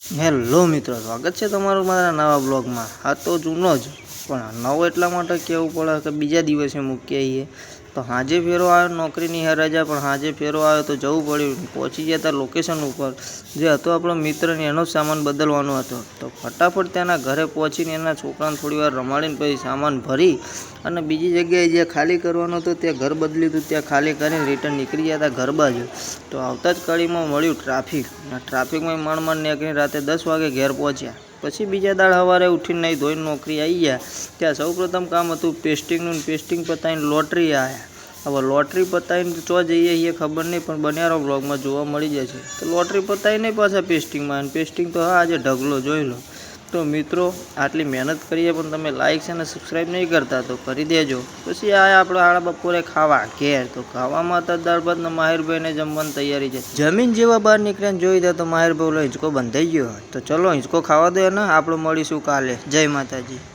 Hello મિત્રો, સ્વાગત છે તમારું મારા નવા બ્લોગમાં। આ તો જૂનો જ, પણ નવો એટલા માટે કહેવું પડે કે બીજા દિવસે મૂકી આવીએ તો સાંજે ફેરો આવ્યો, નોકરીની રજા પણ સાંજે ફેરો આવ્યો તો જવું પડ્યું। પહોંચી ગયા હતા લોકેશન ઉપર, જે હતો આપણો મિત્રને એનો સામાન બદલવાનો હતો। તો ફટાફટ ત્યાંના ઘરે પહોંચીને એના છોકરાને થોડી વાર રમાડીને પછી સામાન ભરી અને બીજી જગ્યાએ જે ખાલી કરવાનું હતું ત્યાં ઘર બદલ્યું હતું, ત્યાં ખાલી કરીને રિટર્ન નીકળી ગયા હતા ઘર બાજુ। તો આવતા જ કડીમાં મળ્યું ટ્રાફિક, અને ટ્રાફિકમાં માંડ નીકળીને રાતે 10 વાગે ઘેર પહોંચ્યા। પછી બીજા દાડ સવારે ઉઠીને નહીં ધોઈને નોકરી આવી ગયા। ત્યાં સૌપ્રથમ કામ હતું પેસ્ટિંગનું, પેસ્ટિંગ પતાવીને લોટરી આવ્યા। હવે લોટરી પતાવીને ચો જઈએ એ ખબર નહીં, પણ બન્યારો બ્લોગમાં જોવા મળી જશે। તો લોટરી પતાવીને પાછા પેસ્ટિંગમાં, અને પેસ્ટિંગ તો હા આજે ઢગલો જોઈ લો। તો મિત્રો, આટલી મહેનત કરીએ પણ તમે લાઇક છે અને સબસ્ક્રાઈબ નહીં કરતા તો કરી દેજો। પછી આ આપણે આડા બપોરે ખાવા ઘેર, તો ખાવામાં હતા દાળ ભાત ને માહિરભાઈને જમવાની તૈયારી છે। જમીન જેવા બહાર નીકળ્યા જોઈ દે તો માહિરભાઈ હિંચકો બંધાઈ ગયો। તો ચલો હિંચકો ખાવા દે ને આપણે મળીશું કાલે। જય માતાજી।